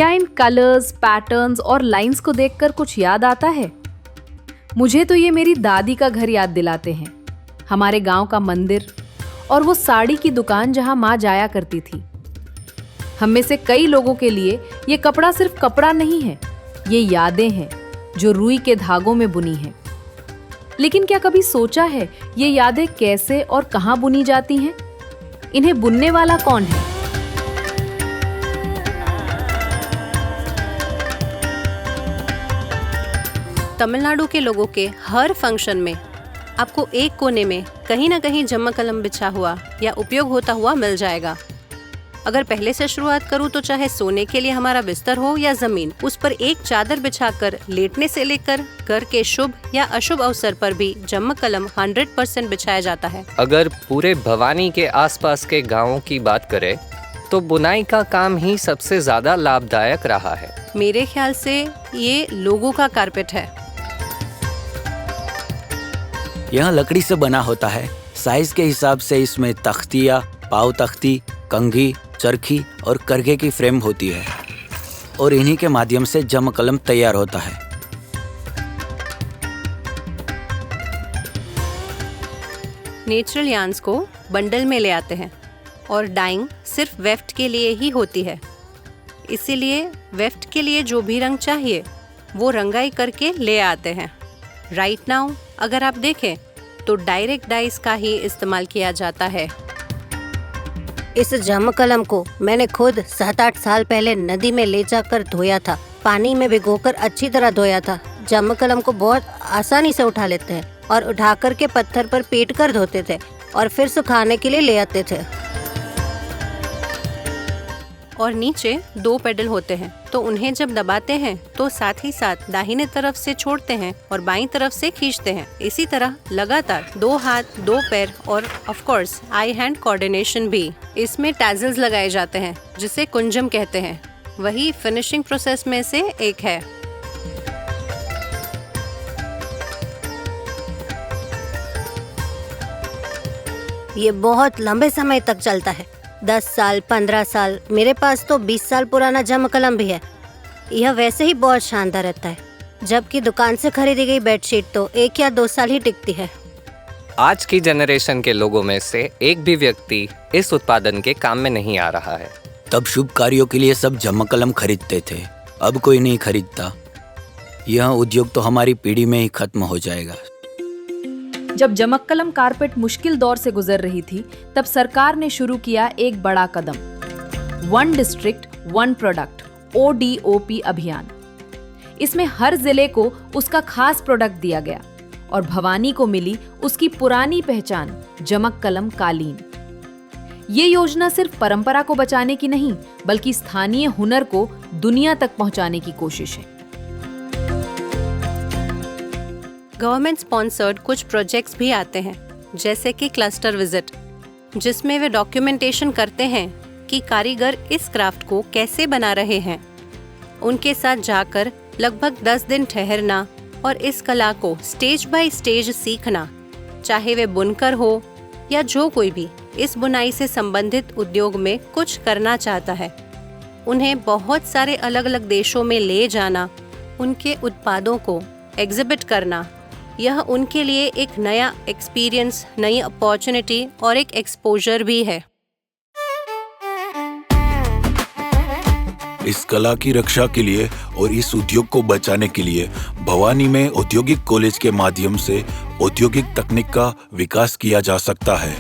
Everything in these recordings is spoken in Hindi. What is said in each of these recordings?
क्या इन कलर्स, पैटर्न्स और लाइंस को देखकर कुछ याद आता है? मुझे तो ये मेरी दादी का घर याद दिलाते हैं, हमारे गांव का मंदिर और वो साड़ी की दुकान जहां माँ जाया करती थी। हम में से कई लोगों के लिए ये कपड़ा सिर्फ कपड़ा नहीं है, ये यादें हैं जो रुई के धागों में बुनी हैं। लेकिन क्या कभी सोचा है ये यादें कैसे और कहां बुनी जाती हैं? इन्हें बुनने वाला कौन है? तमिलनाडु के लोगों के हर फंक्शन में आपको एक कोने में कहीं ना कहीं जम्मकलम बिछा हुआ या उपयोग होता हुआ मिल जाएगा। अगर पहले से शुरुआत करूं तो चाहे सोने के लिए हमारा बिस्तर हो या जमीन, उस पर एक चादर बिछाकर लेटने से लेकर घर के शुभ या अशुभ अवसर पर भी जम्मकलम 100% बिछाया जाता है। अगर पूरे भवानी के आसपास के गांवों की बात करें तो बुनाई का काम ही सबसे ज्यादा लाभदायक रहा है। मेरे ख्याल से ये लोगों का कारपेट है। यह लकड़ी से बना होता है। साइज के हिसाब से इसमें तख्तियाँ, पाव तख्ती, कंघी, चरखी और करघे की फ्रेम होती है और इन्हीं के माध्यम से जमकलम तैयार होता है। नेचुरल यार्न्स को बंडल में ले आते हैं और डाइंग सिर्फ वेफ्ट के लिए ही होती है। इसीलिए वेफ्ट के लिए जो भी रंग चाहिए वो रंगाई करके ले आते हैं। राइट नाउ अगर आप देखें तो डायरेक्ट डाइस का ही इस्तेमाल किया जाता है। इस जमकलम को मैंने खुद 7-8 साल पहले नदी में ले जाकर धोया था। पानी में भिगोकर अच्छी तरह धोया था। जमकलम को बहुत आसानी से उठा लेते हैं और उठा कर के पत्थर पर पीट कर धोते थे और फिर सुखाने के लिए ले आते थे। और नीचे 2 पेडल होते हैं, तो उन्हें जब दबाते हैं तो साथ ही साथ दाहिने तरफ से छोड़ते हैं और बाईं तरफ से खींचते हैं। इसी तरह लगातार 2 हाथ, 2 पैर और of course I hand coordination भी। इसमें टैजल्स लगाए जाते हैं जिसे कुंजम कहते हैं। वही फिनिशिंग प्रोसेस में से एक है। ये बहुत लंबे समय तक चलता है, 10 साल, 15 साल, मेरे पास तो 20 साल पुराना जमकलम भी है। यह वैसे ही बहुत शानदार रहता है, जबकि दुकान से खरीदी गई बेडशीट तो 1 या 2 साल ही टिकती है। आज की जनरेशन के लोगों में से एक भी व्यक्ति इस उत्पादन के काम में नहीं आ रहा है। तब शुभ कार्यों के लिए सब जमकलम खरीदते थे, अब कोई नहीं खरीदता। यह उद्योग तो हमारी पीढ़ी में ही खत्म हो जाएगा। जब जमक्कलम कारपेट मुश्किल दौर से गुजर रही थी, तब सरकार ने शुरू किया एक बड़ा कदम, 1 डिस्ट्रिक्ट 1 प्रोडक्ट ODOP अभियान। इसमें हर जिले को उसका खास प्रोडक्ट दिया गया और भवानी को मिली उसकी पुरानी पहचान, जमक्कलम कालीन। ये योजना सिर्फ परंपरा को बचाने की नहीं, बल्कि स्थानीय हुनर को दुनिया तक पहुंचाने की कोशिश है। गवर्नमेंट स्पॉन्सर्ड कुछ प्रोजेक्ट्स भी आते हैं, जैसे कि क्लस्टर विजिट, जिसमें वे डॉक्यूमेंटेशन करते हैं कि कारीगर इस क्राफ्ट को कैसे बना रहे हैं। उनके साथ जाकर लगभग 10 दिन ठहरना और इस कला को स्टेज बाय स्टेज सीखना, चाहे वे बुनकर हो या जो कोई भी इस बुनाई से संबंधित उद्योग में कुछ करना चाहता है। उन्हें बहुत सारे अलग अलग देशों में ले जाना, उनके उत्पादों को एग्जिबिट करना, यह उनके लिए एक नया एक्सपीरियंस, नई अपॉर्चुनिटी और एक एक्सपोजर भी है। इस कला की रक्षा के लिए और इस उद्योग को बचाने के लिए भवानी में औद्योगिक कॉलेज के माध्यम से औद्योगिक तकनीक का विकास किया जा सकता है।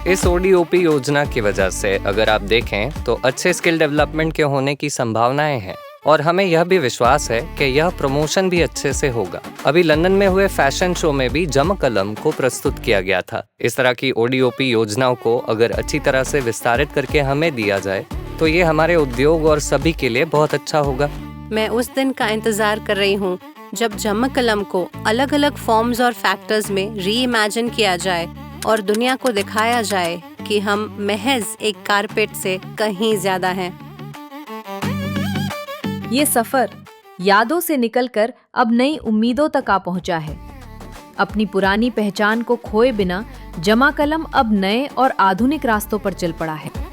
इस ODOP योजना की वजह से अगर आप देखें तो अच्छे स्किल डेवलपमेंट के होने की संभावनाएं हैं और हमें यह भी विश्वास है कि यह प्रमोशन भी अच्छे से होगा। अभी लंदन में हुए फैशन शो में भी जमकलम को प्रस्तुत किया गया था। इस तरह की ODOP योजनाओं को अगर अच्छी तरह से विस्तारित करके हमें दिया जाए तो ये हमारे उद्योग और सभी के लिए बहुत अच्छा होगा। मैं उस दिन का इंतजार कर रही हूँ जब जमकलम को अलग अलग फॉर्म्स और फैक्टर्स में री इमेजिन किया जाए और दुनिया को दिखाया जाए कि हम महज एक कारपेट से कहीं ज्यादा हैं। ये सफर यादों से निकलकर अब नई उम्मीदों तक आ पहुंचा है। अपनी पुरानी पहचान को खोए बिना जमकलम अब नए और आधुनिक रास्तों पर चल पड़ा है।